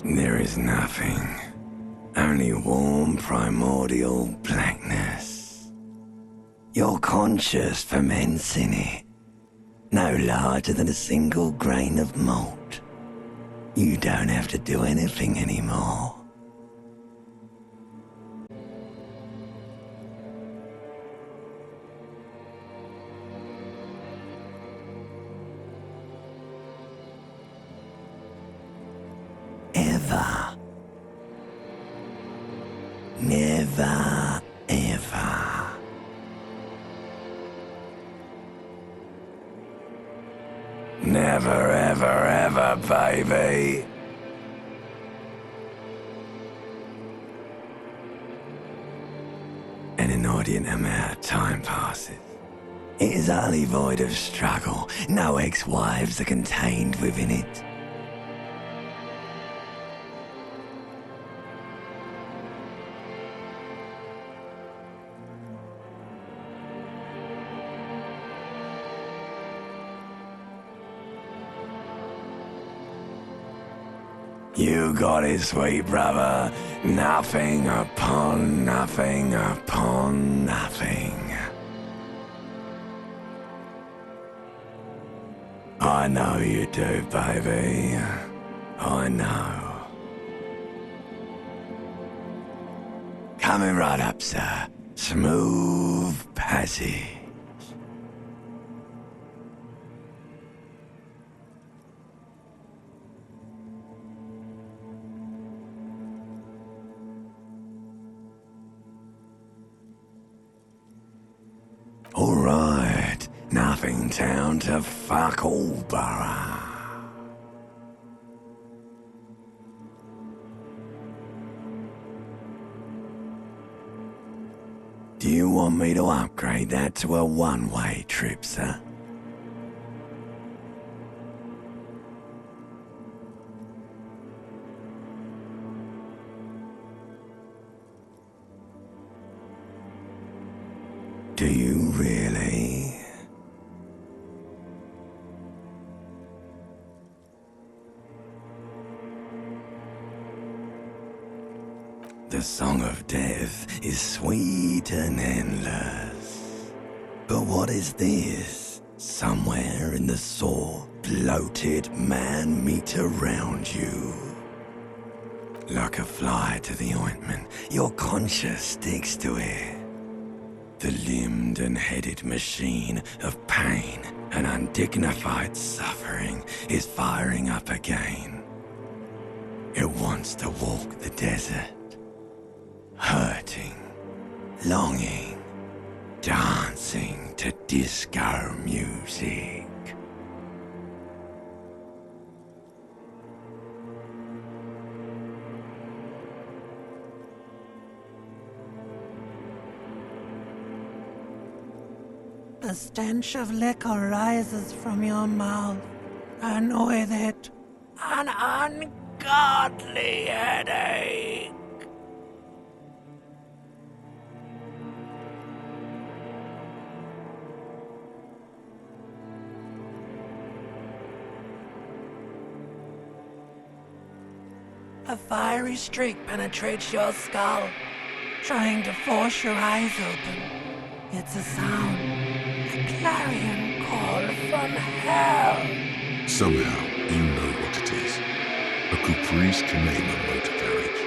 There is nothing. Only warm primordial blackness. Your conscious ferments in it. No larger than a single grain of malt. You don't have to do anything anymore. Ever. Never, ever. Never, ever, ever, baby. An inordinate amount of time passes. It is utterly void of struggle. No ex-wives are contained within it. You got it, sweet brother. Nothing upon nothing upon nothing. I know you do, baby. I know. Coming right up, sir. Smooth passage. Alright, nothing town to fuck all borough. Do you want me to upgrade that to a one-way trip, sir? Do you really? The song of death is sweet and endless. But what is this? Somewhere in the sore, bloated man meet around you. Like a fly to the ointment, your conscience sticks to it. The limbed and headed machine of pain and undignified suffering is firing up again. It wants to walk the desert, hurting, longing, dancing to disco music. The stench of liquor rises from your mouth, and with it, an ungodly headache. A fiery streak penetrates your skull, trying to force your eyes open. It's a sound, a clarion call from hell. Somehow, you know what it is. A Caprice Canema motor carriage.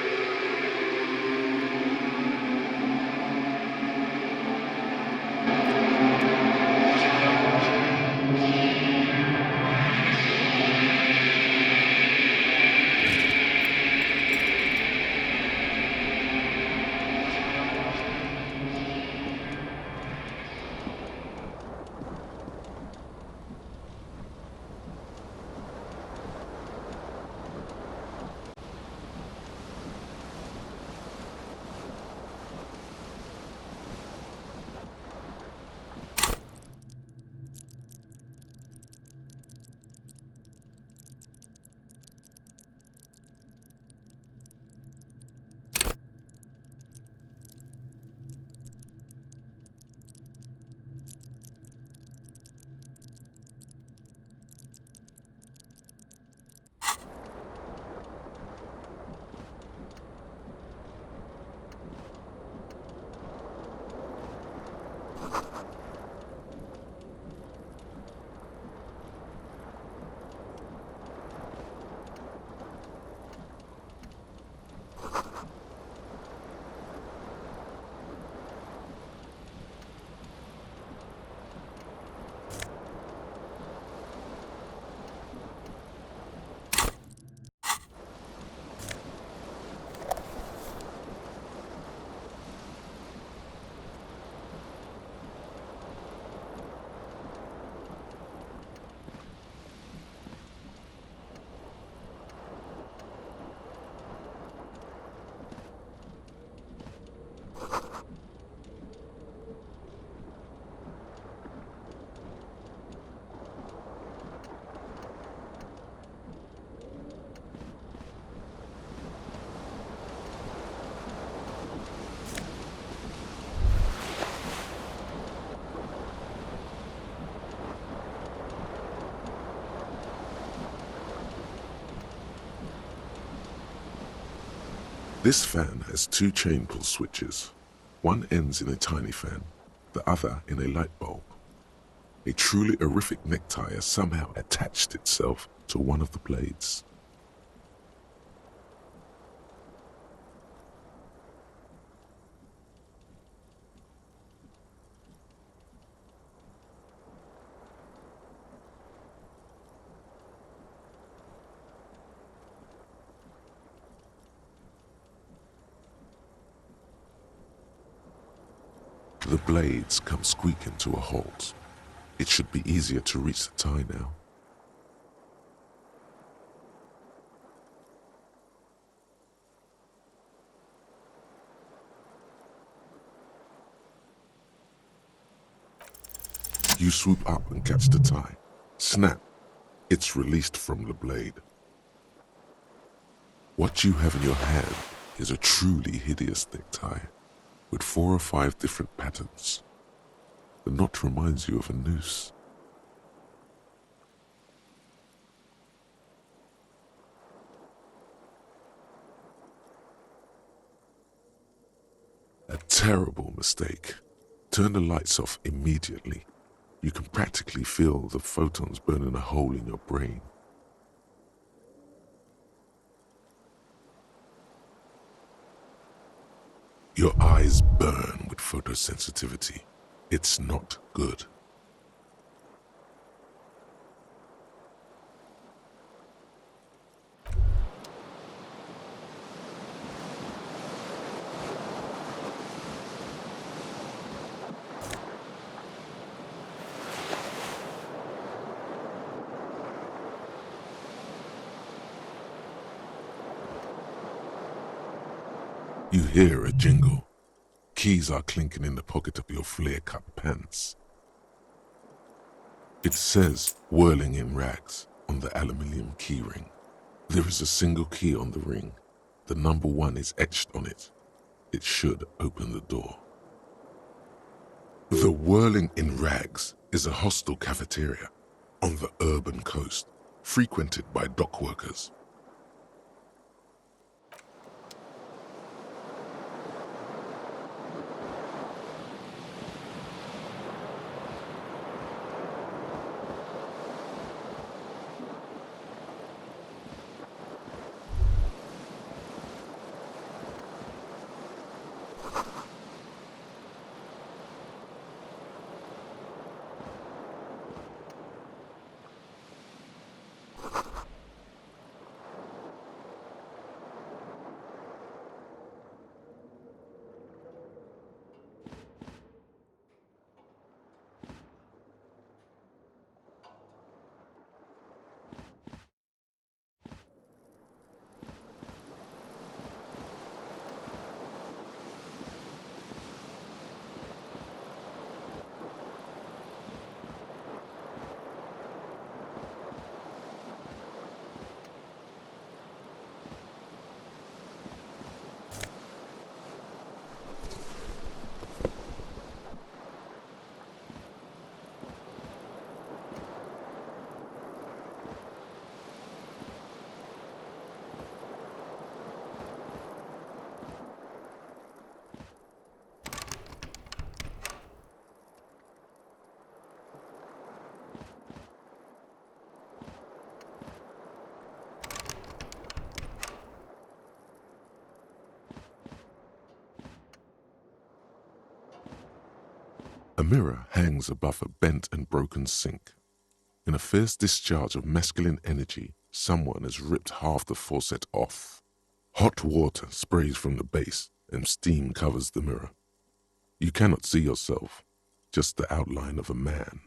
This fan has two chain pull switches. One ends in a tiny fan, the other in a light bulb. A truly horrific necktie has somehow attached itself to one of the blades. The blades come squeaking to a halt. It should be easier to reach the tie now. You swoop up and catch the tie. Snap! It's released from the blade. What you have in your hand is a truly hideous necktie, with 4 or 5 different patterns. The knot reminds you of a noose. A terrible mistake. Turn the lights off immediately. You can practically feel the photons burning a hole in your brain. Your eyes burn with photosensitivity. It's not good. You hear a jingle. Keys are clinking in the pocket of your flare-cut pants. It says "Whirling in Rags" on the aluminium keyring. There is a single key on the ring. The number 1 is etched on it. It should open the door. The Whirling in Rags is a hostel cafeteria on the urban coast, frequented by dock workers. A mirror hangs above a bent and broken sink. In a fierce discharge of masculine energy, someone has ripped half the faucet off. Hot water sprays from the base and steam covers the mirror. You cannot see yourself, just the outline of a man.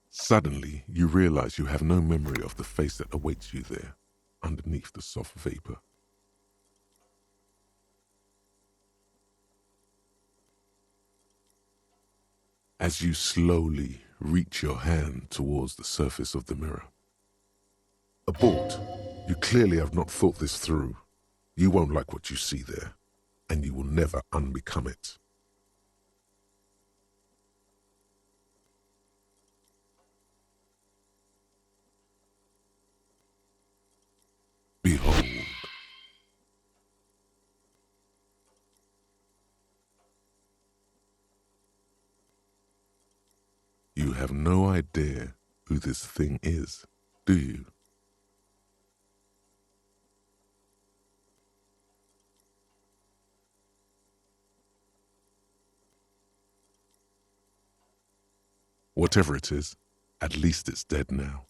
Suddenly, you realize you have no memory of the face that awaits you there, underneath the soft vapor. As you slowly reach your hand towards the surface of the mirror. Abort. You clearly have not thought this through. You won't like what you see there, and you will never unbecome it. Behold. have no idea who this thing is, do you? Whatever it is, at least it's dead now.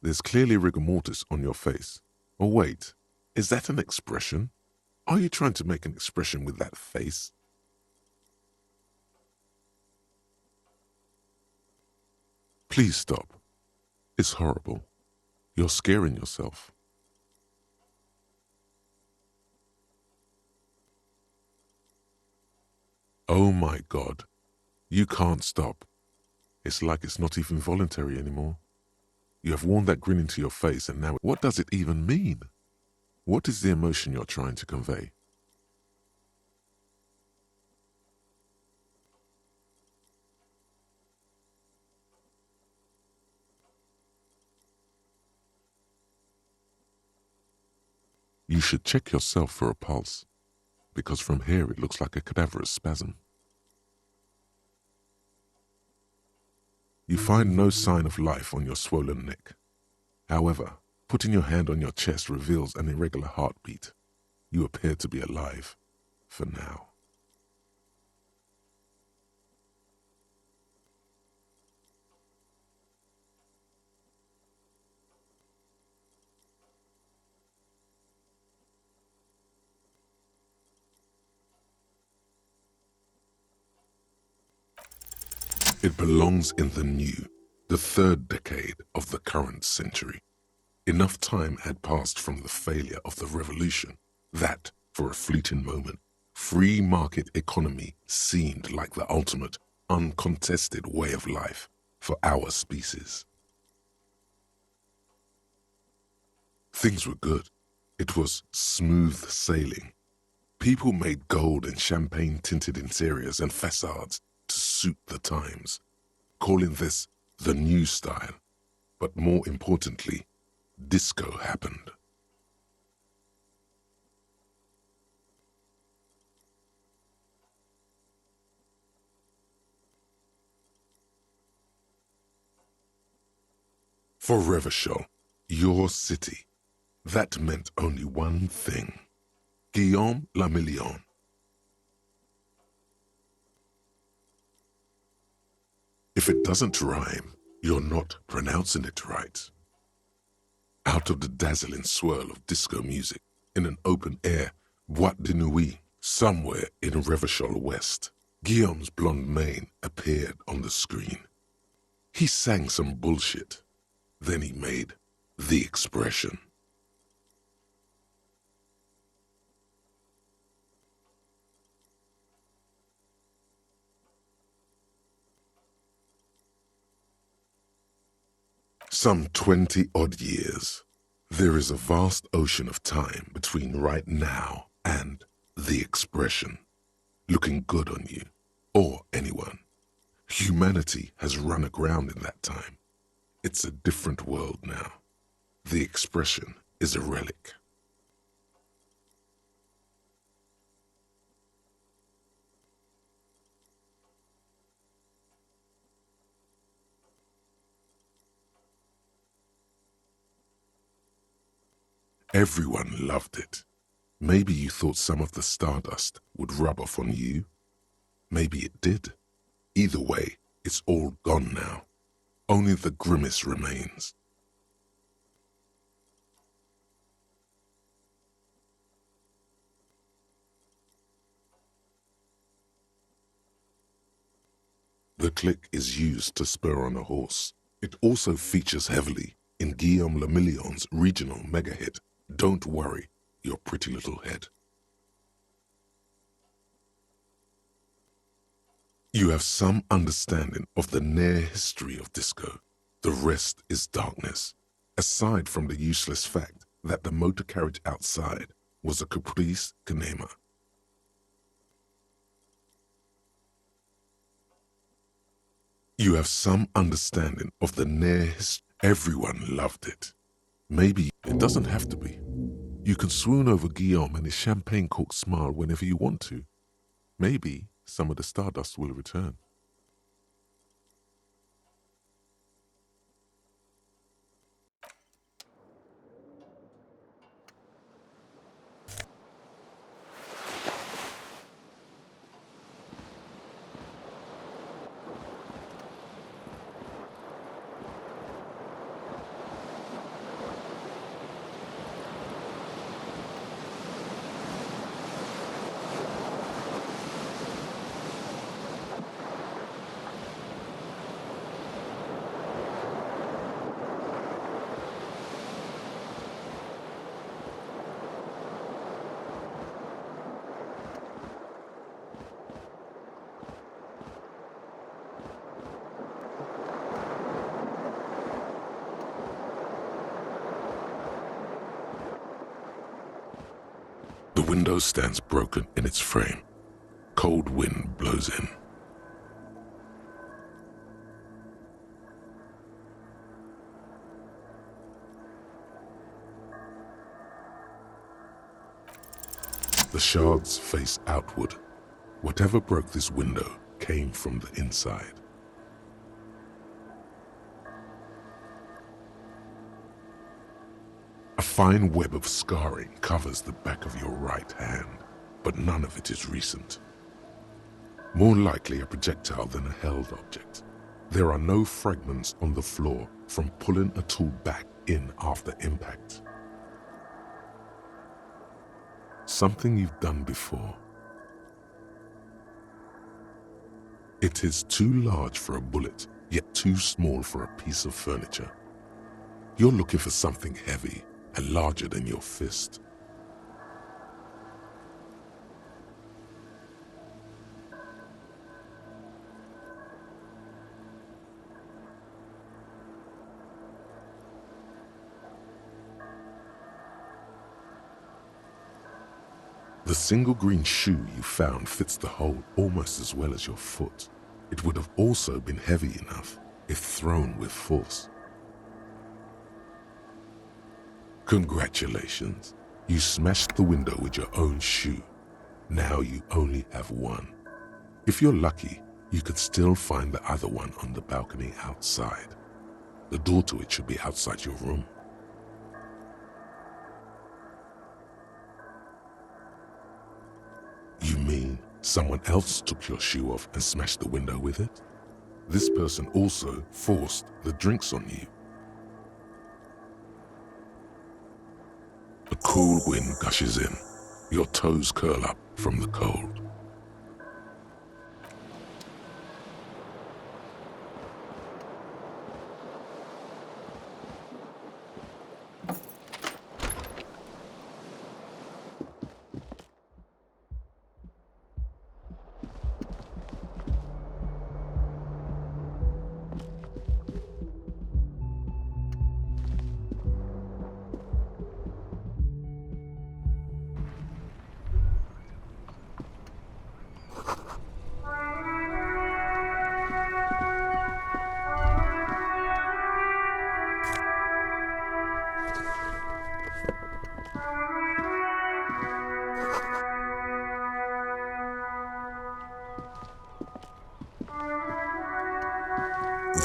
There's clearly rigor mortis on your face. Oh wait, is that an expression? Are you trying to make an expression with that face? Please stop. It's horrible. You're scaring yourself. Oh my God. You can't stop. It's like it's not even voluntary anymore. You have worn that grin into your face, and now what does it even mean? What is the emotion you're trying to convey? You should check yourself for a pulse, because from here it looks like a cadaverous spasm. You find no sign of life on your swollen neck. However, putting your hand on your chest reveals an irregular heartbeat. You appear to be alive, for now. It belongs in the new, the third decade of the current century. Enough time had passed from the failure of the revolution that, for a fleeting moment, free market economy seemed like the ultimate, uncontested way of life for our species. Things were good. It was smooth sailing. People made gold and champagne-tinted interiors and facades to suit the times, calling this the new style. But more importantly, disco happened. For Revachol, your city, that meant only one thing. Guillaume Lamillion. If it doesn't rhyme, you're not pronouncing it right. Out of the dazzling swirl of disco music, in an open-air boîte de nuit, somewhere in Revachol West, Guillaume's blonde mane appeared on the screen. He sang some bullshit. Then he made the expression. Some 20-odd years. There is a vast ocean of time between right now and the expression. Looking good on you, or anyone. Humanity has run aground in that time. It's a different world now. The expression is a relic. Everyone loved it. Maybe you thought some of the stardust would rub off on you. Maybe it did. Either way, it's all gone now. Only the grimace remains. The click is used to spur on a horse. It also features heavily in Guillaume Lamillion's regional mega hit, Don't Worry, Your Pretty Little Head. You have some understanding of the near history of disco. The rest is darkness, aside from the useless fact that the motor carriage outside was a Caprice Canema. You have some understanding of the near history. Everyone loved it. Maybe it doesn't have to be. You can swoon over Guillaume and his champagne-corked smile whenever you want to. Maybe some of the stardust will return. window stands broken in its frame. Cold wind blows in. The shards face outward. Whatever broke this window came from the inside. A fine web of scarring covers the back of your right hand, but none of it is recent. More likely a projectile than a held object. There are no fragments on the floor from pulling a tool back in after impact. Something you've done before. It is too large for a bullet, yet too small for a piece of furniture. You're looking for something heavy and larger than your fist. The single green shoe you found fits the hole almost as well as your foot. It would have also been heavy enough if thrown with force. Congratulations, you smashed the window with your own shoe. Now you only have one. If you're lucky, you could still find the other one on the balcony outside. The door to it should be outside your room. You mean someone else took your shoe off and smashed the window with it? This person also forced the drinks on you. A cool wind gushes in. Your toes curl up from the cold.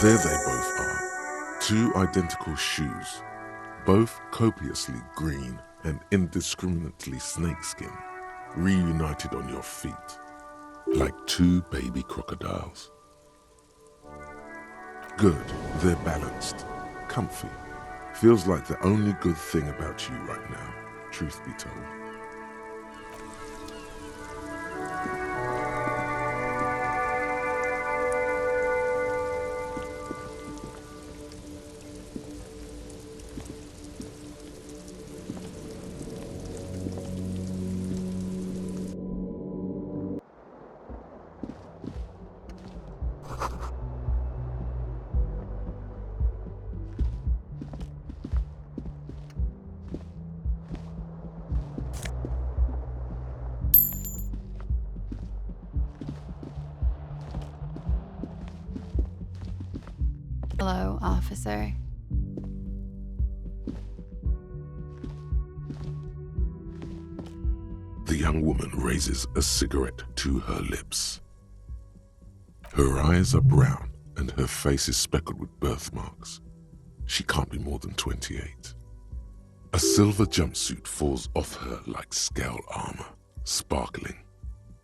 There they both are, two identical shoes, both copiously green and indiscriminately snakeskin, reunited on your feet, like two baby crocodiles. Good, they're balanced, comfy. Feels like the only good thing about you right now, truth be told. Hello, officer. The young woman raises a cigarette to her lips. Her eyes are brown and her face is speckled with birthmarks. She can't be more than 28. A silver jumpsuit falls off her like scale armor, sparkling.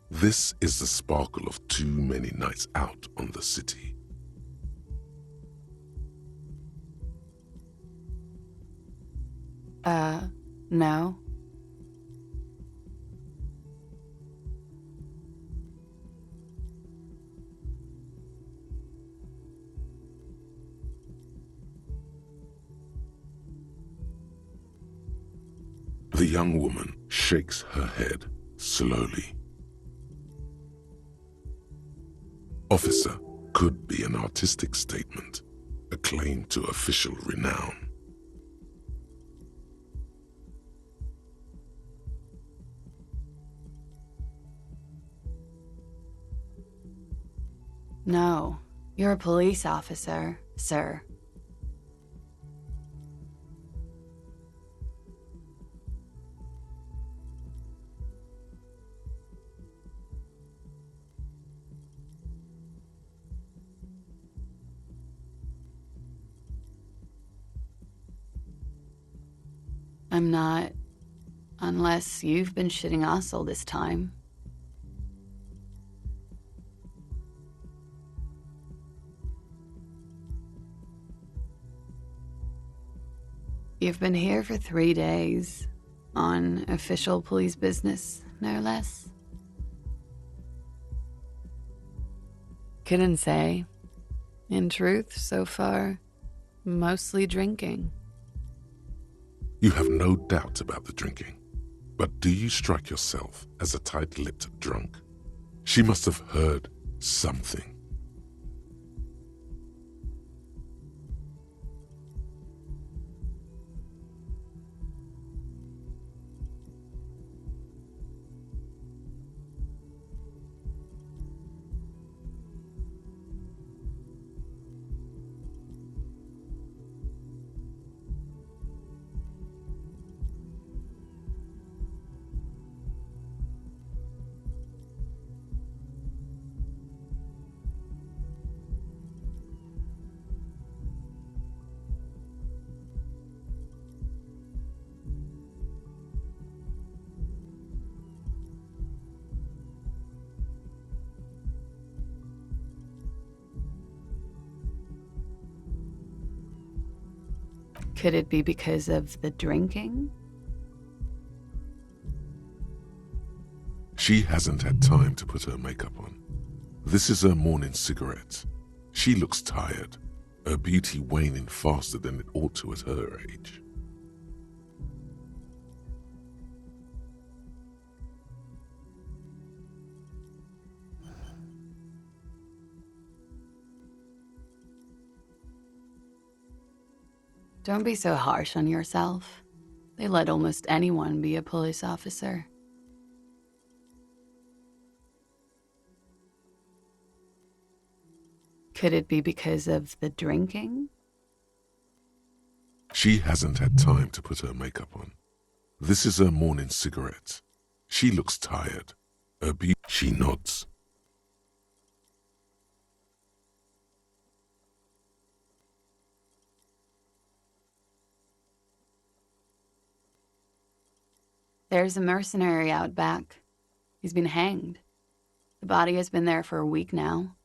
This is the sparkle of too many nights out on the city. No. The young woman shakes her head slowly. Officer could be an artistic statement, a claim to official renown. No, you're a police officer, sir. I'm not, unless you've been shitting us all this time. You've been here for 3 days, on official police business, no less. Couldn't say. In truth, so far, mostly drinking. You have no doubt about the drinking, but do you strike yourself as a tight-lipped drunk? She must have heard something. Could it be because of the drinking? She hasn't had time to put her makeup on. This is her morning cigarette. She looks tired, her beauty waning faster than it ought to at her age. Don't be so harsh on yourself. They let almost anyone be a police officer. Could it be because of the drinking? She hasn't had time to put her makeup on. This is her morning cigarette. She looks tired, her beauty... She nods. There's a mercenary out back. He's been hanged. The body has been there for a week now.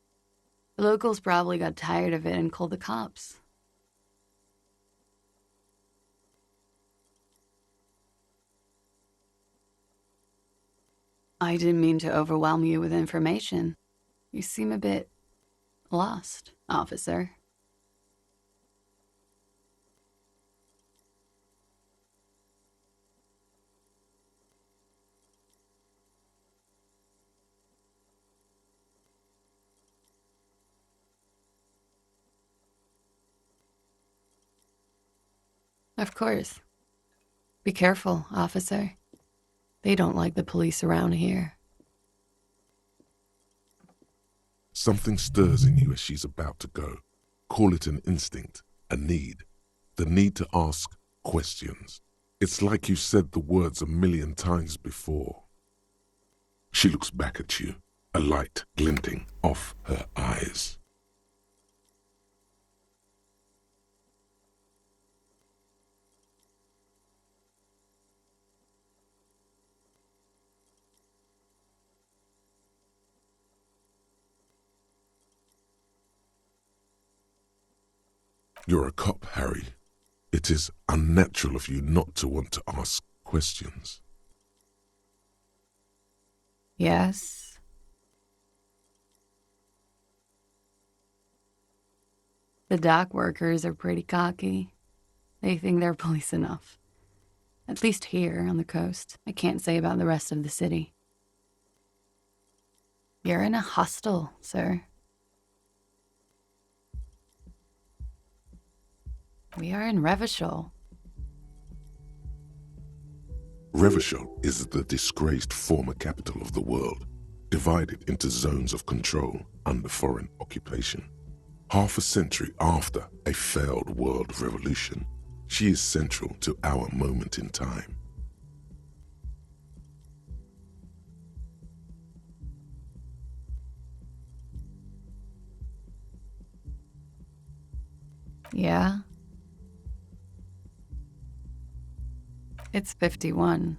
The locals probably got tired of it and called the cops. I didn't mean to overwhelm you with information. You seem a bit lost, officer. Of course. Be careful, officer. They don't like the police around here. Something stirs in you as she's about to go. Call it an instinct, a need. The need to ask questions. It's like you said the words 1,000,000 times before. She looks back at you, a light glinting off her eyes. You're a cop, Harry. It is unnatural of you not to want to ask questions. Yes. The dock workers are pretty cocky. They think they're police enough. At least here on the coast. I can't say about the rest of the city. You're in a hostel, sir. We are in Revachol. Revachol is the disgraced former capital of the world, divided into zones of control. under foreign occupation. Half a century after a failed world revolution, she is central to our moment in time. Yeah? It's 51.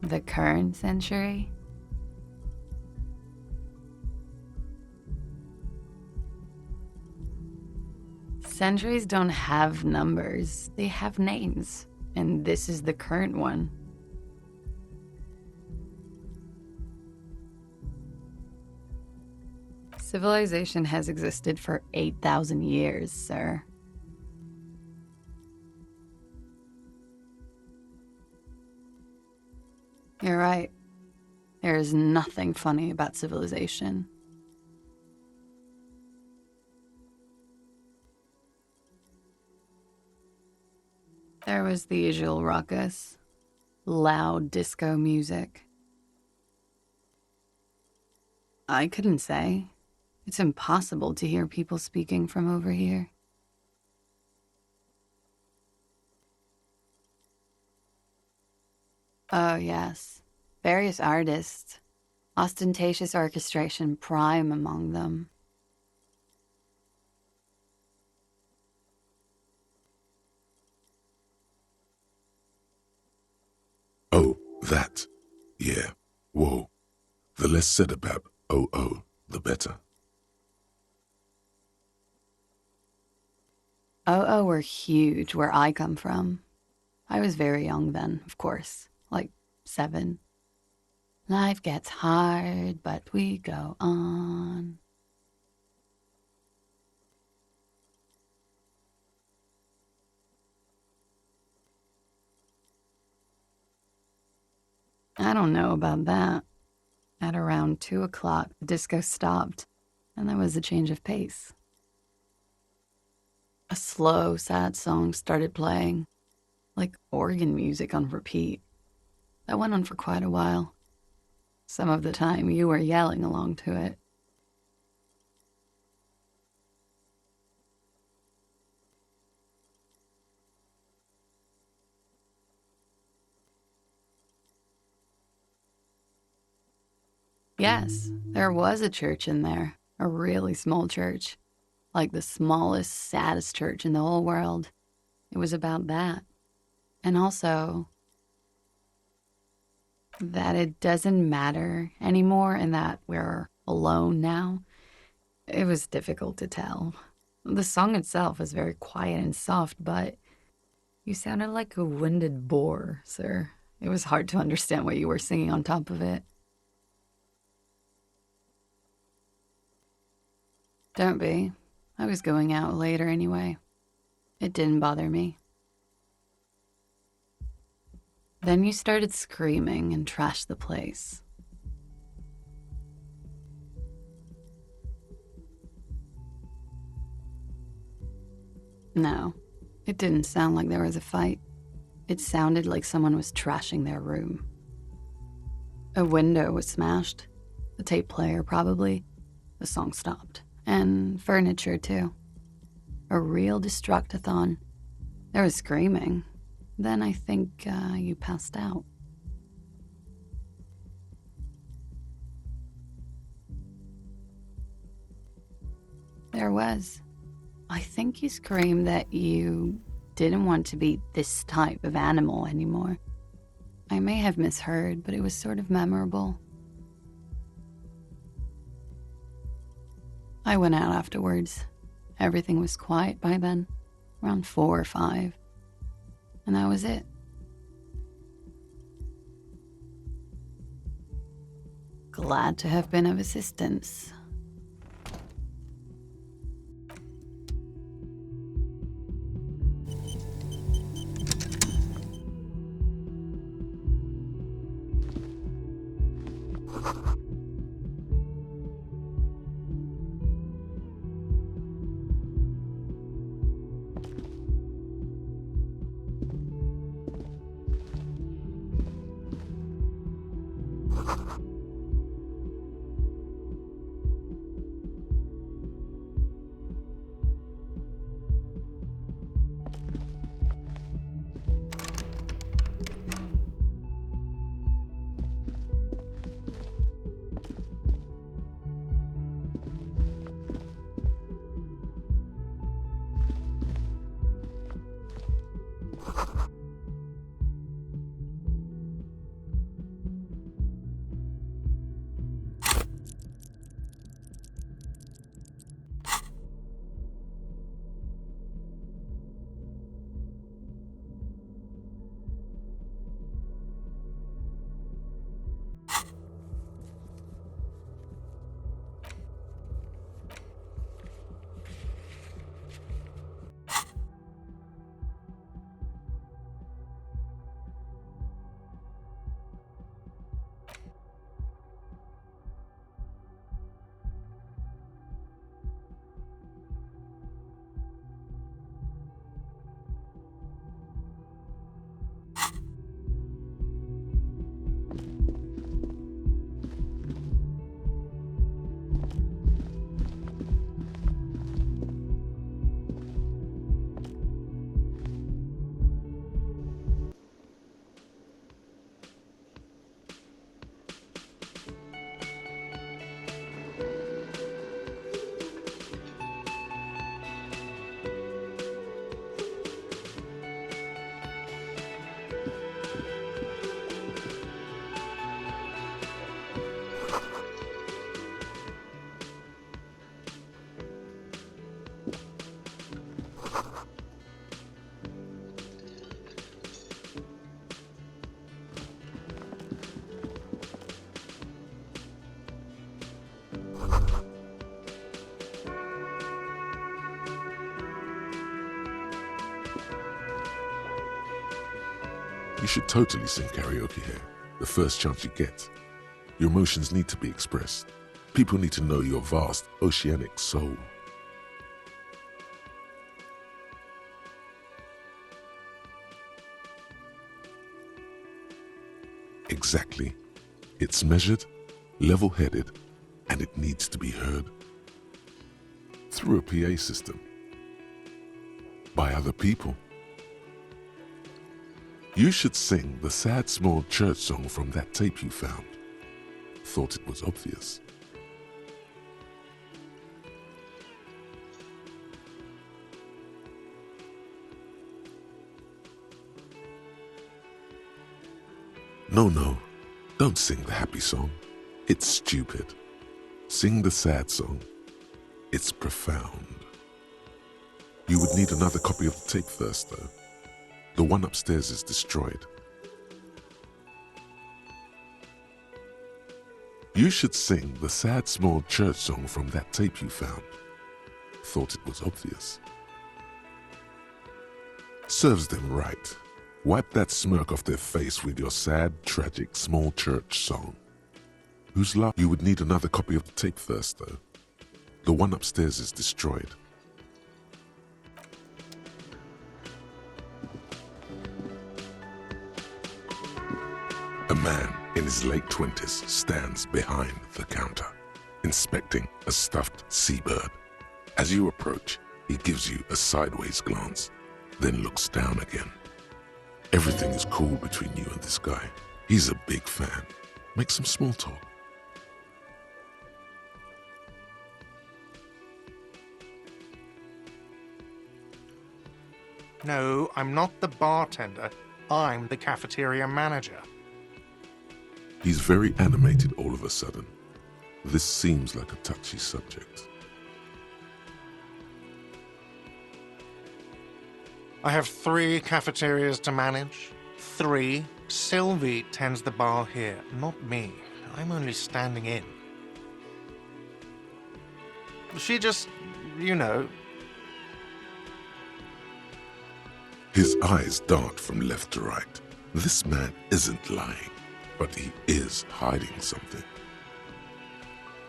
The current century? Centuries don't have numbers, they have names. And this is the current one. Civilization has existed for 8,000 years, sir. You're right. There is nothing funny about civilization. There was the usual ruckus, loud disco music. I couldn't say. It's impossible to hear people speaking from over here. Oh, yes. Various artists. Ostentatious orchestration prime among them. Oh, that. Yeah. Whoa. The less said about oh, the better. Oh, were huge where I come from. I was very young then, of course, like 7. Life gets hard, but we go on. I don't know about that. At around 2 o'clock, the disco stopped, and there was a change of pace. A slow, sad song started playing, like organ music on repeat. That went on for quite a while. Some of the time, you were yelling along to it. Yes, there was a church in there, a really small church, like the smallest, saddest church in the whole world. It was about that. And also, that it doesn't matter anymore and that we're alone now. It was difficult to tell. The song itself was very quiet and soft, but you sounded like a winded boar, sir. It was hard to understand what you were singing on top of it. Don't be. I was going out later anyway. It didn't bother me. Then you started screaming and trashed the place. No, it didn't sound like there was a fight. It sounded like someone was trashing their room. A window was smashed. The tape player, probably. The song stopped. And furniture, too. A real destructathon. There was screaming. Then I think you passed out. There was. I think you screamed that you didn't want to be this type of animal anymore. I may have misheard, but it was sort of memorable. I went out afterwards. Everything was quiet by then, around 4 or 5. And that was it. Glad to have been of assistance. You should totally sing karaoke here, the first chance you get. Your emotions need to be expressed. People need to know your vast, oceanic soul. Exactly. It's measured, level-headed, and it needs to be heard. Through a PA system. By other people. You should sing the sad small church song from that tape you found. Thought it was obvious. No, don't sing the happy song. It's stupid. Sing the sad song. It's profound. You would need another copy of the tape first, though. The one upstairs is destroyed. You should sing the sad small church song from that tape you found. Thought it was obvious. Serves them right. Wipe that smirk off their face with your sad, tragic, small church song. Who's laughing? You would need another copy of the tape first, though. The one upstairs is destroyed. A man in his late 20s stands behind the counter, inspecting a stuffed seabird. As you approach, he gives you a sideways glance, then looks down again. Everything is cool between you and this guy. He's a big fan. Make some small talk. No, I'm not the bartender. I'm the cafeteria manager. He's very animated all of a sudden. This seems like a touchy subject. I have 3 cafeterias to manage. 3. Sylvie tends the bar here, not me. I'm only standing in. She just, you know. His eyes dart from left to right. This man isn't lying, but he is hiding something.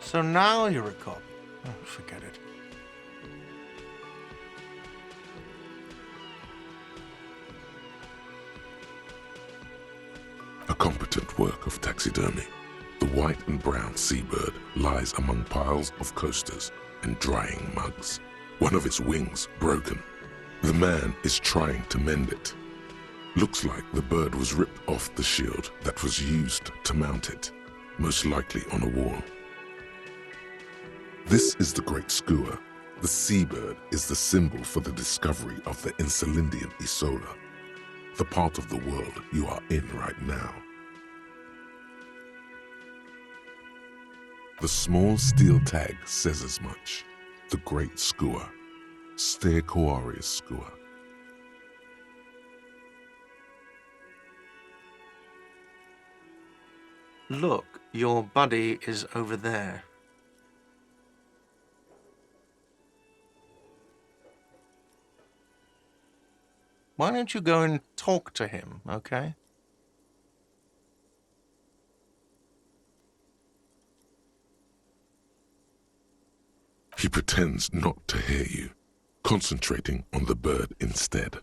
So now you're a cop. Oh, forget it. A competent work of taxidermy. white and brown seabird lies among piles of coasters and drying mugs. One of its wings broken. The man is trying to mend it. Looks like the bird was ripped off the shield that was used to mount it, most likely on a wall. This is the Great Skua. The seabird is the symbol for the discovery of the Insulindian Isola, the part of the world you are in right now. The small steel tag says as much. The Great Skua, Stegosaurus skua. Look, your buddy is over there. Why don't you go and talk to him, okay? He pretends not to hear you, concentrating on the bird instead.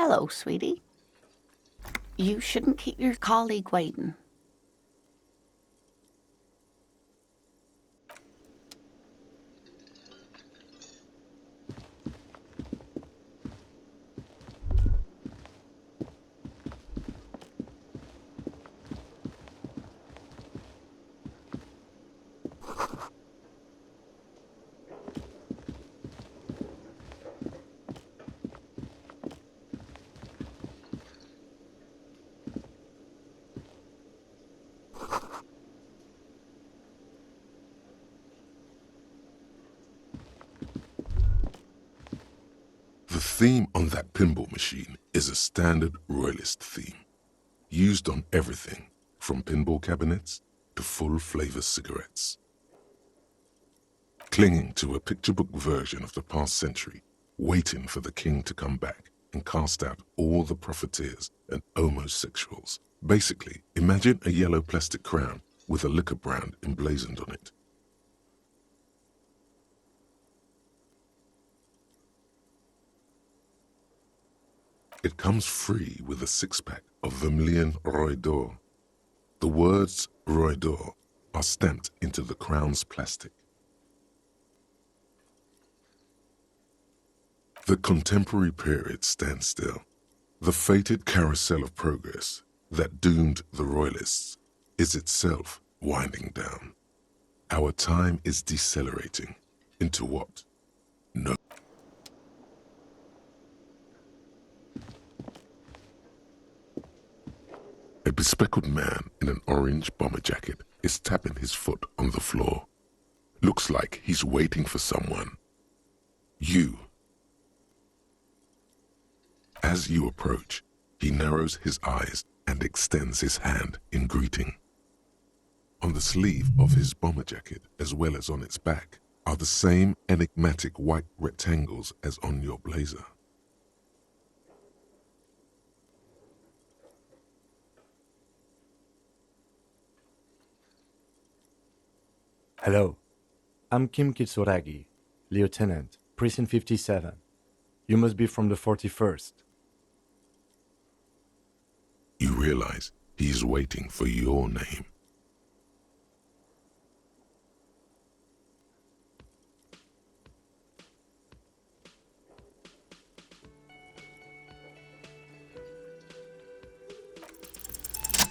Hello, sweetie. You shouldn't keep your colleague waiting. The theme on that pinball machine is a standard royalist theme, used on everything from pinball cabinets to full-flavor cigarettes. Clinging to a picture book version of the past century, waiting for the king to come back and cast out all the profiteers and homosexuals. Basically, imagine a yellow plastic crown with a liquor brand emblazoned on it. It comes free with a six-pack of Vermilion Roy d'Or. The words Roy d'Or are stamped into the crown's plastic. The contemporary period stands still. The fated carousel of progress that doomed the royalists is itself winding down. Our time is decelerating into what? No. A bespectacled man in an orange bomber jacket is tapping his foot on the floor. Looks like he's waiting for someone. You. As you approach, he narrows his eyes and extends his hand in greeting. On the sleeve of his bomber jacket, as well as on its back, are the same enigmatic white rectangles as on your blazer. Hello, I'm Kim Kitsuragi, Lieutenant, Precinct 57. You must be from the 41st. You realize he's waiting for your name.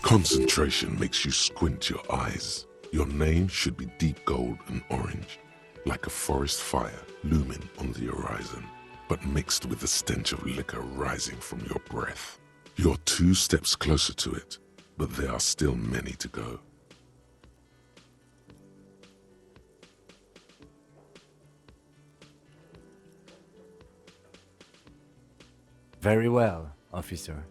Concentration makes you squint your eyes. Your name should be deep gold and orange, like a forest fire looming on the horizon, but mixed with the stench of liquor rising from your breath. You're 2 steps closer to it, but there are still many to go. Very well, officer.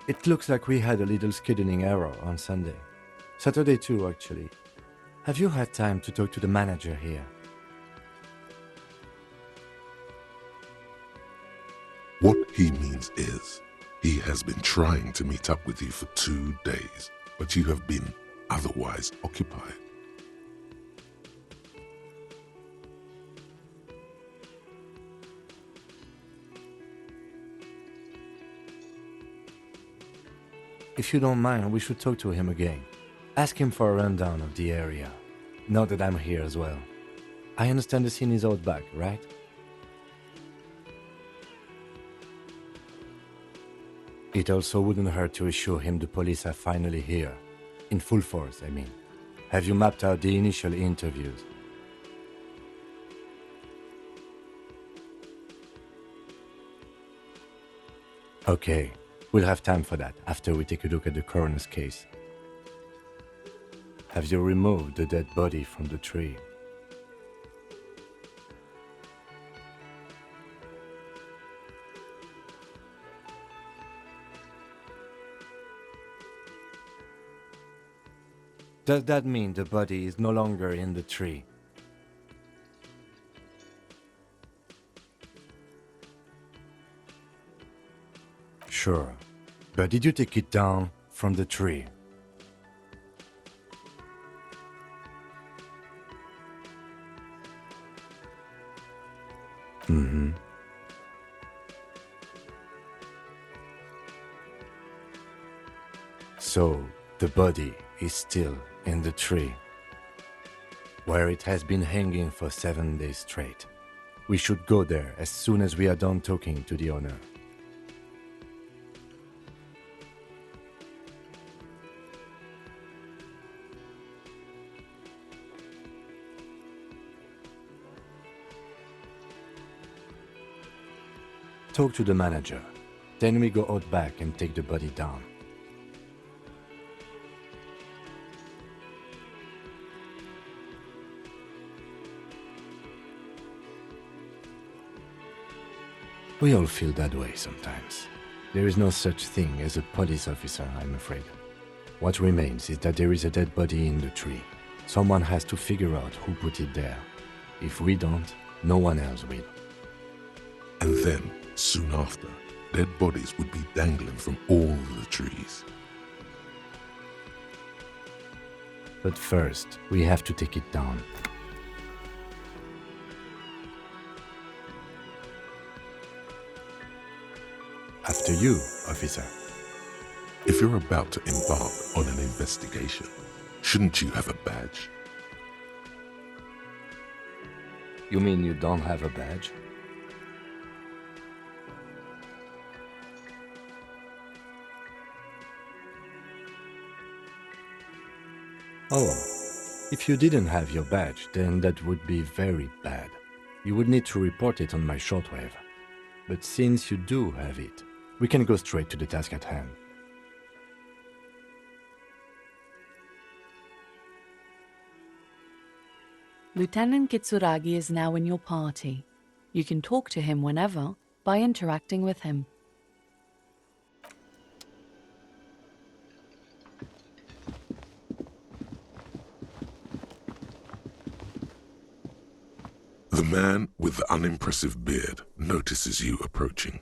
It looks like we had a little scheduling error on Sunday. Saturday too, actually. Have you had time to talk to the manager here? What he means is, he has been trying to meet up with you for 2 days, but you have been otherwise occupied. If you don't mind, we should talk to him again. Ask him for a rundown of the area. Now that I'm here as well. I understand the scene is out back, right? It also wouldn't hurt to assure him the police are finally here. In full force, I mean. Have you mapped out the initial interviews? Okay, we'll have time for that after we take a look at the coroner's case. Have you removed the dead body from the tree? Does that mean the body is no longer in the tree? Sure, but did you take it down from the tree? Mm-hmm. So, the body is still in the tree, where it has been hanging for 7 days straight. We should go there as soon as we are done talking to the owner. Talk to the manager. Then we go out back and take the body down. We all feel that way sometimes. There is no such thing as a police officer, I'm afraid. What remains is that there is a dead body in the tree. Someone has to figure out who put it there. If we don't, no one else will. And then, soon after, dead bodies would be dangling from all the trees. But first, we have to take it down. After you, officer. If you're about to embark on an investigation, shouldn't you have a badge? You mean you don't have a badge? Oh, if you didn't have your badge, then that would be very bad. You would need to report it on my shortwave. But since you do have it, we can go straight to the task at hand. Lieutenant Kitsuragi is now in your party. You can talk to him whenever by interacting with him. The man with the unimpressive beard notices you approaching.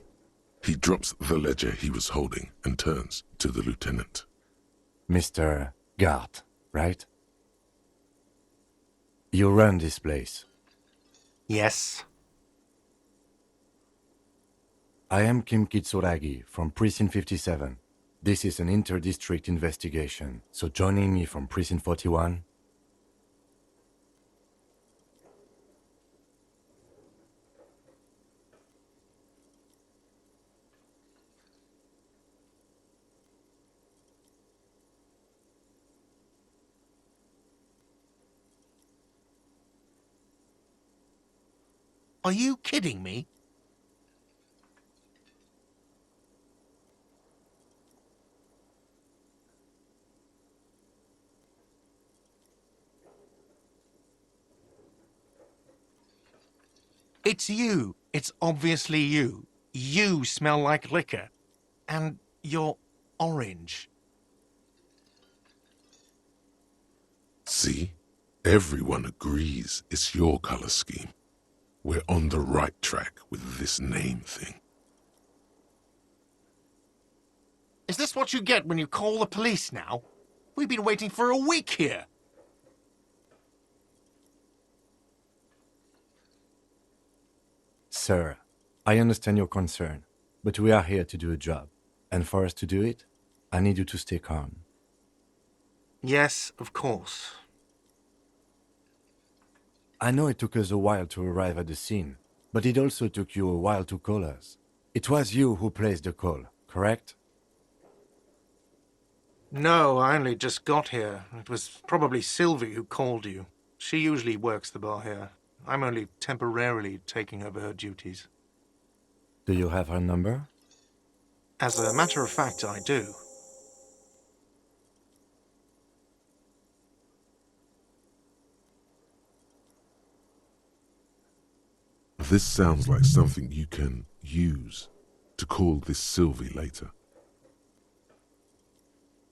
He drops the ledger he was holding and turns to the lieutenant. Mr. Gart, right? You run this place. Yes. I am Kim Kitsuragi from Precinct 57. This is an inter-district investigation, so joining me from Precinct 41... Are you kidding me? It's you. It's obviously you. You smell like liquor. And you're orange. See? Everyone agrees it's your color scheme. We're on the right track with this name thing. Is this what you get when you call the police now? We've been waiting for a week here. Sir, I understand your concern, but we are here to do a job. And for us to do it, I need you to stay calm. Yes, of course. I know it took us a while to arrive at the scene, but it also took you a while to call us. It was you who placed the call, correct? No, I only just got here. It was probably Sylvie who called you. She usually works the bar here. I'm only temporarily taking over her duties. Do you have her number? As a matter of fact, I do. This sounds like something you can use to call this Sylvie later.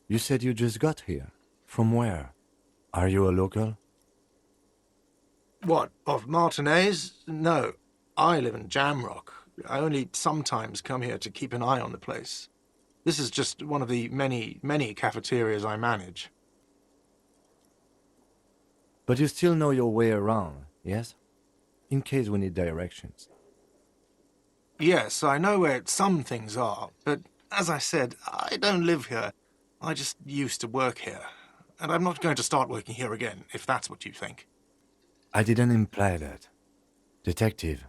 You said you just got here. From where? Are you a local? What, of Martinez? No, I live in Jamrock. I only sometimes come here to keep an eye on the place. This is just one of the many cafeterias I manage. But you still know your way around, yes? In case we need directions. Yes, I know where some things are, but as I said, I don't live here. I just used to work here. And I'm not going to start working here again, if that's what you think. I didn't imply that. Detective.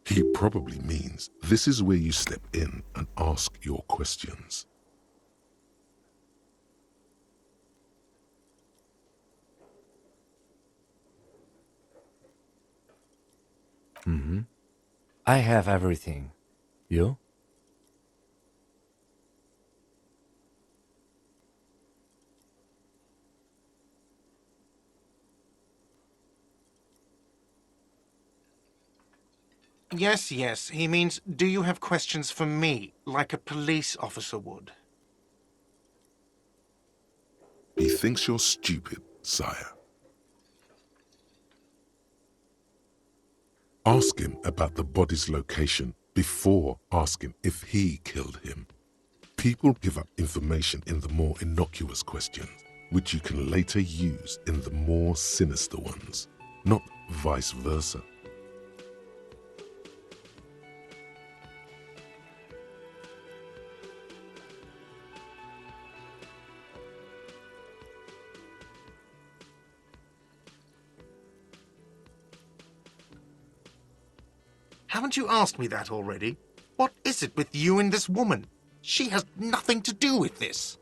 He probably means this is where you step in and ask your questions. Mm-hmm. I have everything. You? Yes, he means, do you have questions for me, like a police officer would? He thinks you're stupid, sire. Ask him about the body's location before asking if he killed him. People give up information in the more innocuous questions, which you can later use in the more sinister ones, not vice versa. Haven't you asked me that already? What is it with you and this woman? She has nothing to do with this.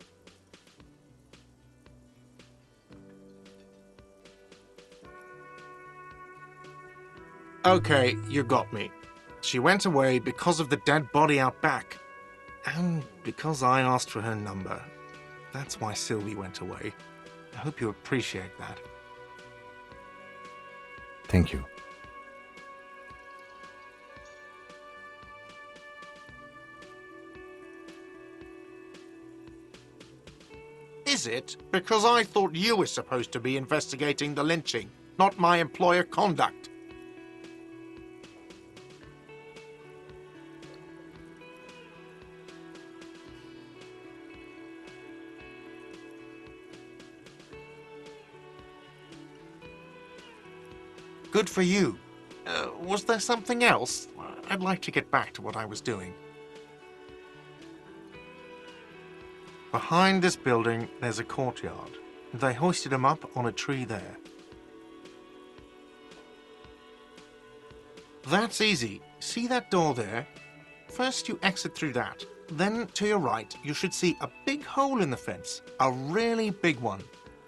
Okay, you got me. She went away because of the dead body out back. And because I asked for her number. That's why Sylvie went away. I hope you appreciate that. Thank you. Is it? Because I thought you were supposed to be investigating the lynching, not my employer conduct. Good for you. Was there something else? I'd like to get back to what I was doing. Behind this building, there's a courtyard. They hoisted him up on a tree there. That's easy. See that door there? First you exit through that. Then to your right, you should see a big hole in the fence. A really big one.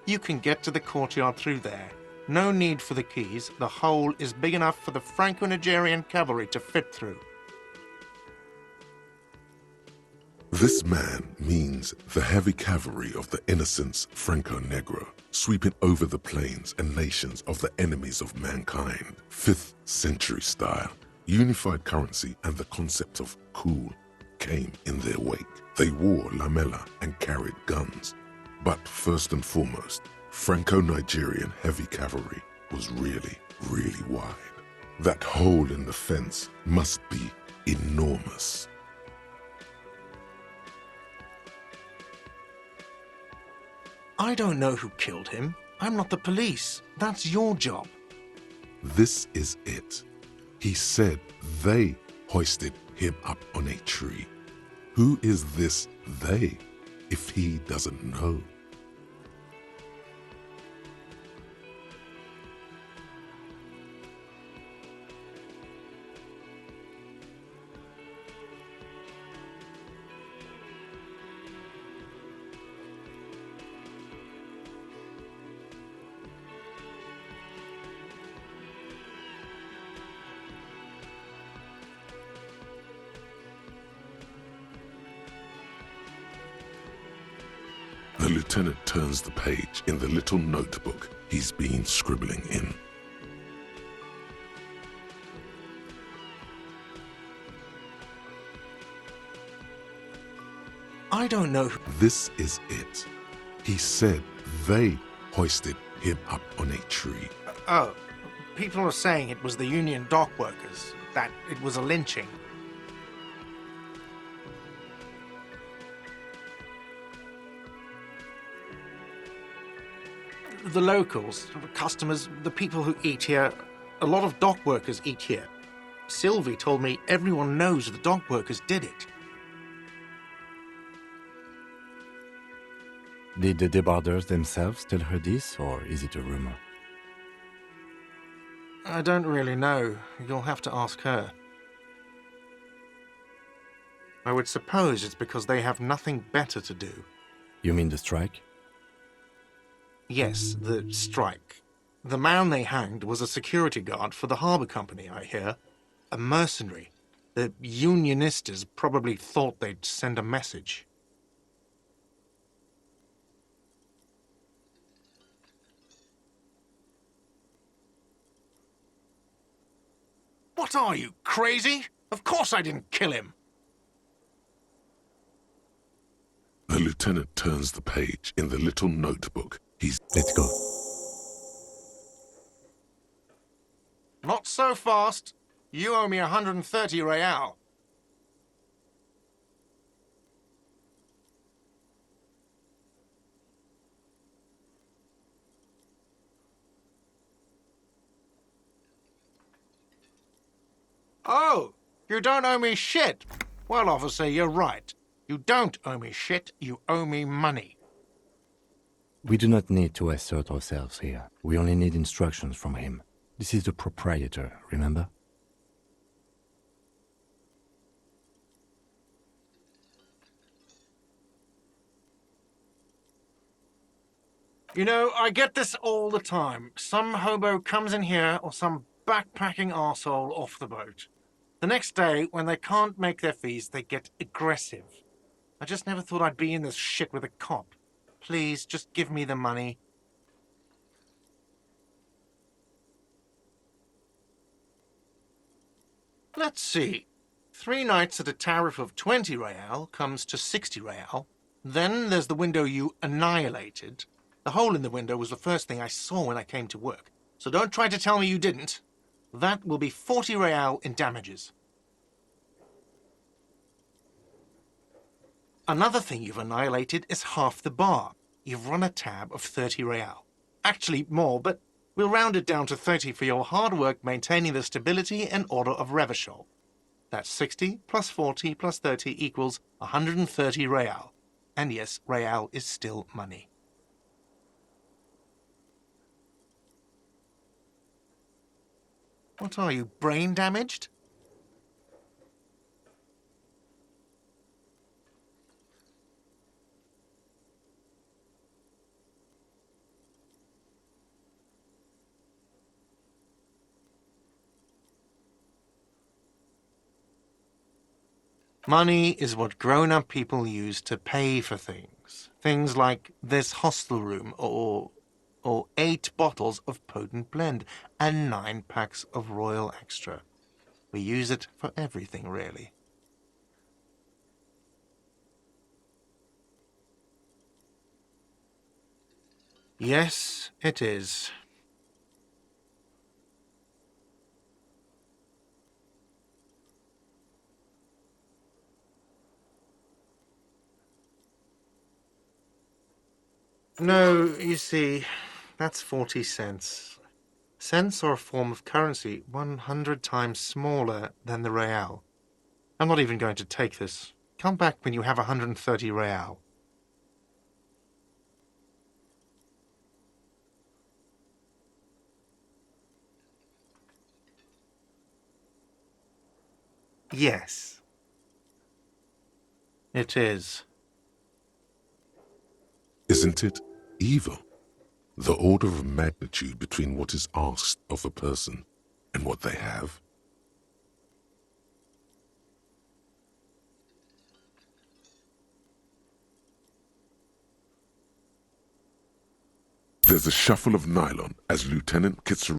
You can get to the courtyard through there. No need for the keys. The hole is big enough for the Franco-Nigerian cavalry to fit through. This man means the heavy cavalry of the innocents Franco-Negro, sweeping over the plains and nations of the enemies of mankind. 5th century style, unified currency and the concept of cool came in their wake. They wore lamella and carried guns. But first and foremost, Franco-Nigerian heavy cavalry was really, really wide. That hole in the fence must be enormous. I don't know who killed him. I'm not the police. That's your job. This is it. He said they hoisted him up on a tree. Who is this they, if he doesn't know? The lieutenant turns the page in the little notebook he's been scribbling in. I don't know who... This is it. He said they hoisted him up on a tree. Oh, people are saying it was the union dock workers, that it was a lynching. The locals, the customers, the people who eat here, a lot of dock workers eat here. Sylvie told me everyone knows the dock workers did it. Did the debarders themselves tell her this, or is it a rumor? I don't really know. You'll have to ask her. I would suppose it's because they have nothing better to do. You mean the strike? Yes, the strike. The man they hanged was a security guard for the harbour company, I hear. A mercenary. The unionistas probably thought they'd send a message. What are you, crazy? Of course I didn't kill him. The lieutenant turns the page in the little notebook. Let's go. Not so fast. You owe me 130 real. Oh, you don't owe me shit. Well, officer, you're right. You don't owe me shit, you owe me money. We do not need to assert ourselves here. We only need instructions from him. This is the proprietor, remember? You know, I get this all the time. Some hobo comes in here or some backpacking arsehole off the boat. The next day, when they can't make their fees, they get aggressive. I just never thought I'd be in this shit with a cop. Please, just give me the money. Let's see. 3 nights at a tariff of 20 real comes to 60 real. Then there's the window you annihilated. The hole in the window was the first thing I saw when I came to work. So don't try to tell me you didn't. That will be 40 real in damages. Another thing you've annihilated is half the bar. You've run a tab of 30 real. Actually more, but we'll round it down to 30 for your hard work maintaining the stability and order of Revachol. That's 60 plus 40 plus 30 equals 130 real. And yes, real is still money. What are you, brain damaged? Money is what grown-up people use to pay for things. Things like this hostel room, or 8 bottles of potent blend, and 9 packs of Royal Extra. We use it for everything, really. Yes, it is. No, you see, that's 40 cents. Cents are a form of currency 100 times smaller than the real. I'm not even going to take this. Come back when you have 130 real. Yes. It is. Isn't it evil? The order of magnitude between what is asked of a person and what they have. There's a shuffle of nylon as Lieutenant Kitsuragi